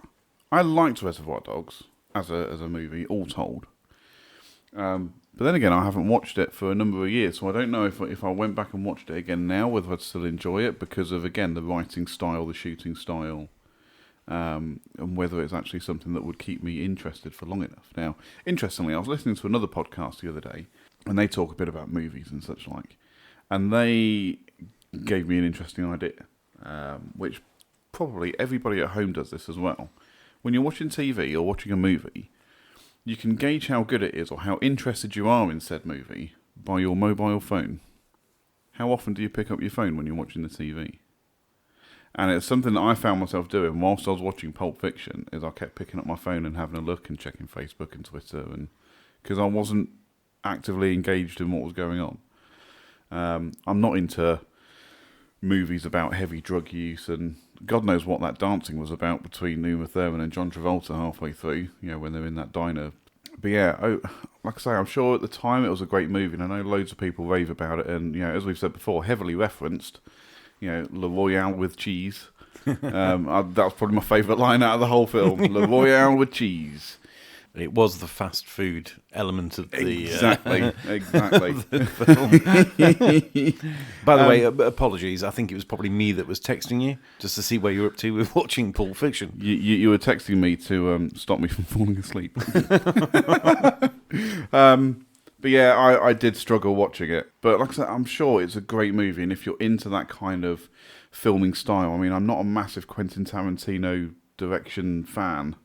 I liked Reservoir Dogs as a movie, all told. But then again, I haven't watched it for a number of years, so I don't know if I went back and watched it again now, whether I'd still enjoy it because of, again, the writing style, the shooting style, and whether it's actually something that would keep me interested for long enough. Now, interestingly, I was listening to another podcast the other day, and they talk a bit about movies and such like. And they gave me an interesting idea, which probably everybody at home does this as well. When you're watching TV or watching a movie, you can gauge how good it is or how interested you are in said movie by your mobile phone. How often do you pick up your phone when you're watching the TV? And it's something that I found myself doing whilst I was watching Pulp Fiction, is I kept picking up my phone and having a look and checking Facebook and Twitter, and because I wasn't actively engaged in what was going on. I'm not into movies about heavy drug use, and God knows what that dancing was about between Uma Thurman and John Travolta halfway through, when they're in that diner. But yeah, like I say, I'm sure at the time it was a great movie, and I know loads of people rave about it, and as we've said before, heavily referenced. Le Royale with cheese. That was probably my favourite line out of the whole film. Le Royale with cheese. It was the fast food element of the exactly. the film. By the way, apologies. I think it was probably me that was texting you just to see where you're up to with watching Pulp Fiction. You were texting me to stop me from falling asleep. But yeah, I did struggle watching it. But like I said, I'm sure it's a great movie, and if you're into that kind of filming style, I mean, I'm not a massive Quentin Tarantino direction fan.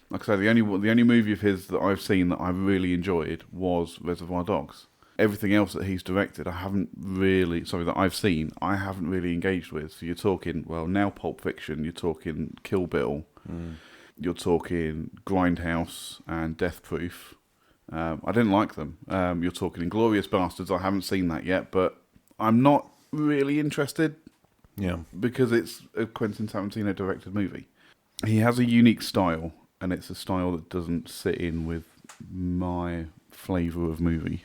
Like I say, the only movie of his that I've seen that I really enjoyed was Reservoir Dogs. Everything else that he's directed, that I've seen, I haven't really engaged with. So you're talking, now Pulp Fiction, you're talking Kill Bill, you're talking Grindhouse and Death Proof. I didn't like them. You're talking Inglourious Bastards. I haven't seen that yet, but I'm not really interested. Yeah, because it's a Quentin Tarantino directed movie. He has a unique style, and it's a style that doesn't sit in with my flavour of movie.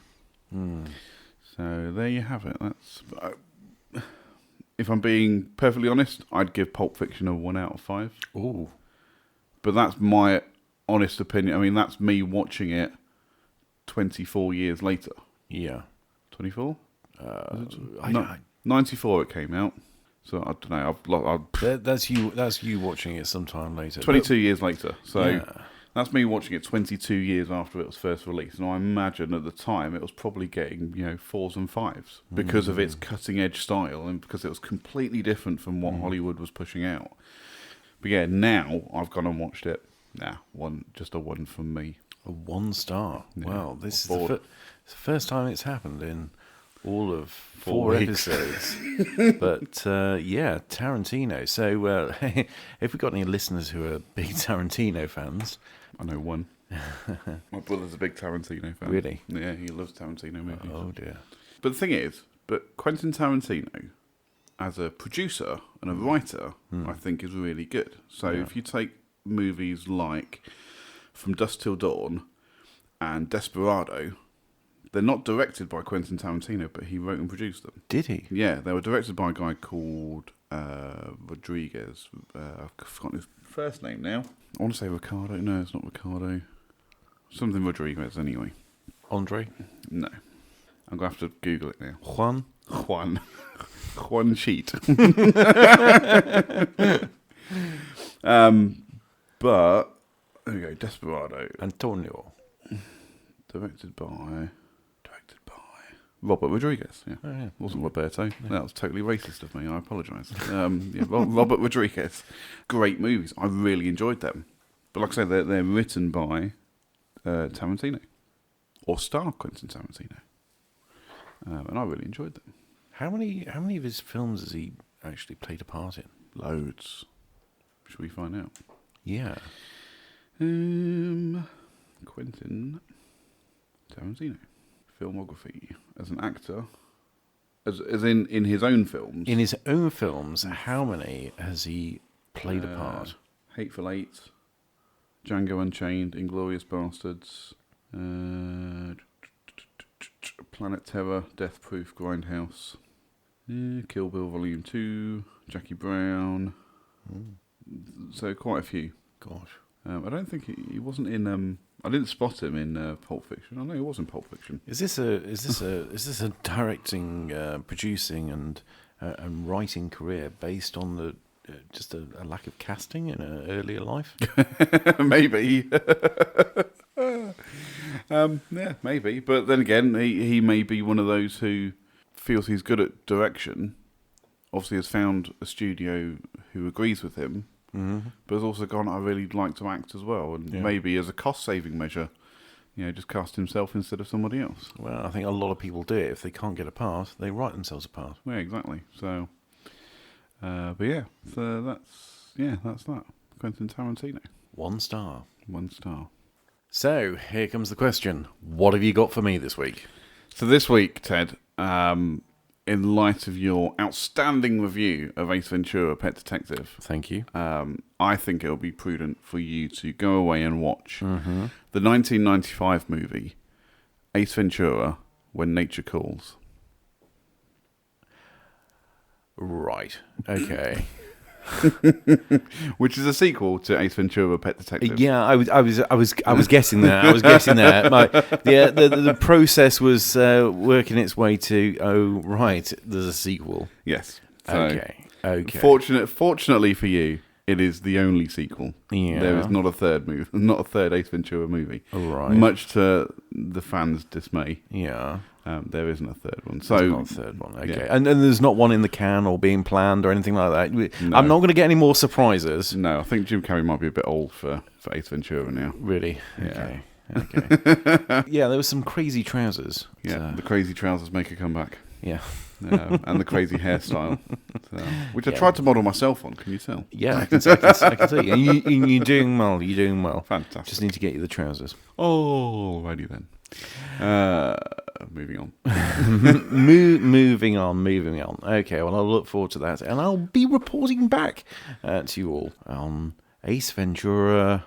So there you have it. That's. If I'm being perfectly honest, I'd give Pulp Fiction a 1 out of 5. Ooh, but that's my honest opinion. I mean, that's me watching it 24 years later. Yeah. 24? 94 it came out. So I don't know. That's you watching it sometime later. 22 years later. So yeah. That's me watching it 22 years after it was first released. And I imagine at the time it was probably getting 4s and 5s because of its cutting edge style and because it was completely different from what Hollywood was pushing out. But yeah, now I've gone and watched it. Just a 1 from me. A 1 star. Yeah, wow, this is the first time it's happened in all of 4 4 episodes. But Tarantino. So if we've got any listeners who are big Tarantino fans, I know one. My brother's a big Tarantino fan. Really? Yeah, he loves Tarantino movies. Oh dear. But the thing is, Quentin Tarantino, as a producer and a writer, I think is really good. So if you take movies like From Dusk Till Dawn and Desperado, they're not directed by Quentin Tarantino, but he wrote and produced them. Did he? Yeah, they were directed by a guy called Rodriguez. I've forgotten his first name now. I want to say Ricardo. No, it's not Ricardo. Something Rodriguez, anyway. Andre? No. I'm going to have to Google it now. Juan? Juan Cheat. But, there we go, Desperado. Antonio. Directed by Robert Rodriguez. Yeah, Oh, yeah. Wasn't Roberto. No. That was totally racist of me. I apologise. Robert Rodriguez. Great movies. I really enjoyed them. But like I said, they're written by Tarantino or star Quentin Tarantino, and I really enjoyed them. How many of his films has he actually played a part in? Loads. Should we find out? Yeah. Quentin Tarantino. Filmography. As an actor. As in his own films. In his own films, how many has he played a part? Hateful Eight. Django Unchained. Inglourious Bastards. Planet Terror. Death Proof. Grindhouse. Kill Bill Volume 2. Jackie Brown. So quite a few. Gosh. I don't think he wasn't in. I didn't spot him in Pulp Fiction. I know he was in Pulp Fiction. Is this a directing, producing, and writing career based on the just a lack of casting in an earlier life? Maybe. Yeah, maybe. But then again, he may be one of those who feels he's good at direction, obviously has found a studio who agrees with him, but has also gone, I really like to act as well, and maybe as a cost-saving measure, just cast himself instead of somebody else. Well, I think a lot of people do it. If they can't get a part, they write themselves a part. Yeah, exactly. So, but yeah, so that's that. Quentin Tarantino. 1 star. 1 star. So, here comes the question. What have you got for me this week? So this week, Ted, in light of your outstanding review of Ace Ventura: Pet Detective, Thank you. I think it will be prudent for you to go away and watch the 1995 movie Ace Ventura: When Nature Calls. Right. Okay. Which is a sequel to Ace Ventura: Pet Detective. Yeah, I was guessing that. I was guessing that. The process was working its way to. Oh, right. There's a sequel. Yes. So, Okay. Fortunately for you, it is the only sequel. Yeah. There is not a third movie, not a third Ace Ventura movie. Right. Much to the fans' dismay. Yeah. There isn't a third one. So There's not a third one. Okay. Yeah. And there's not one in the can or being planned or anything like that. No. I'm not going to get any more surprises. No, I think Jim Carrey might be a bit old for Ace Ventura now. Really? Yeah. Okay. Yeah, there was some crazy trousers. Yeah, the crazy trousers make a comeback. Yeah. And the crazy hairstyle, which I tried to model myself on. Can you tell? Yeah, I can see. And you're doing well. You're doing well. Fantastic. Just need to get you the trousers. Oh, alrighty then. Moving on. Moving on. Okay, well, I'll look forward to that. And I'll be reporting back to you all on Ace Ventura: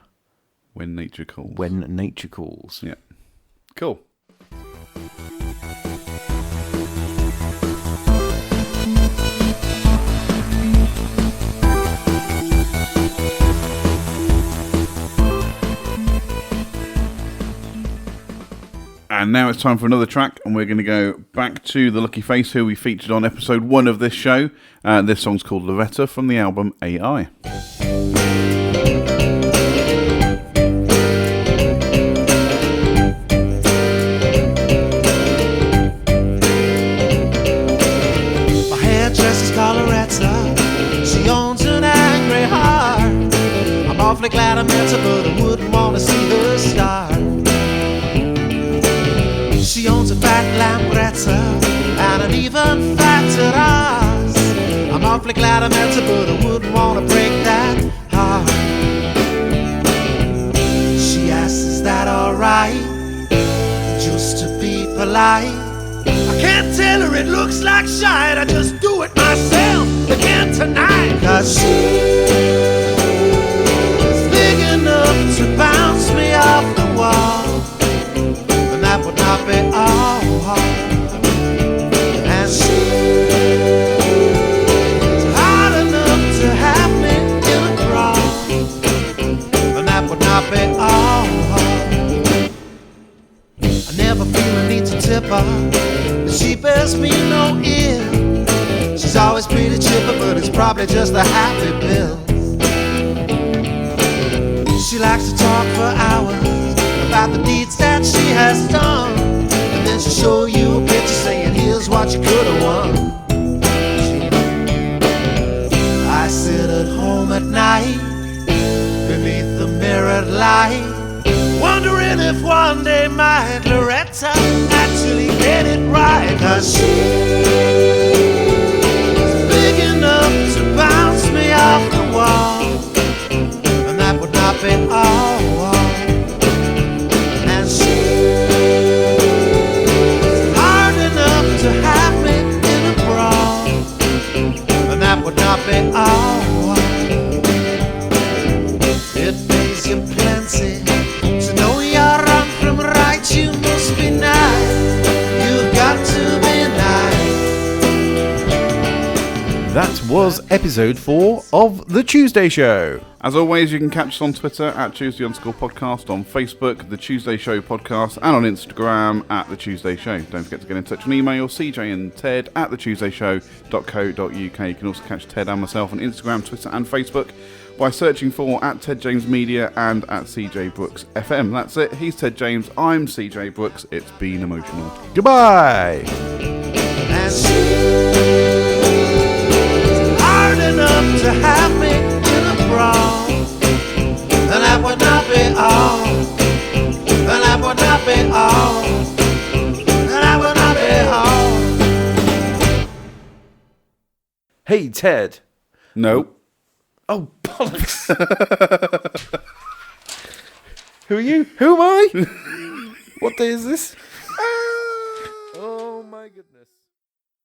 When Nature Calls. When Nature Calls. Yeah. Cool. And now it's time for another track, and we're going to go back to The Lucky Face, who we featured on episode 1 of this show. This song's called Loretta from the album AI. My hairdresser's called Loretta. She owns an angry heart. I'm awfully glad I met her, but I wouldn't want to see her start. She owns a fat lambretta and an even fatter ass. I'm awfully glad I met her, but I wouldn't want to break that heart. She asks, is that alright? Just to be polite. I can't tell her it looks like shite. I just do it myself again tonight. 'Cause she's big enough to bounce me off the wall. That would not be all. And she's hard enough to have me in a crawl. And that would not be all. I never feel the need to tip her, but she bears me no ill. She's always pretty chipper, but it's probably just the happy pills. She likes to talk for hours about the deeds that she has done, and then she'll show you a picture saying, here's what you could have won. I sit at home at night beneath the mirrored light, wondering if one day might Loretta actually get it right. 'Cause she's big enough to bounce me off the wall, and that would not be all. To have me in a brawl, and that would not be all. It pays you plenty to know you're wrong from right. You must be nice. You've got to be nice. That was episode 4 of The Tuesday Show. As always, you can catch us on Twitter at Tuesday_podcast, on Facebook, The Tuesday Show Podcast, and on Instagram at The Tuesday Show. Don't forget to get in touch on email, CJ and Ted at thetuesdayshow.co.uk. You can also catch Ted and myself on Instagram, Twitter, and Facebook by searching for at Ted James Media and at CJ Brooks FM. That's it. He's Ted James. I'm CJ Brooks. It's been emotional. Goodbye. And she's hard enough to have me in a brawl. And that would not be all. And that would not be all. And that would not be all. Hey, Ted. No. Oh, bollocks. Who are you? Who am I? What day is this? Oh, my goodness.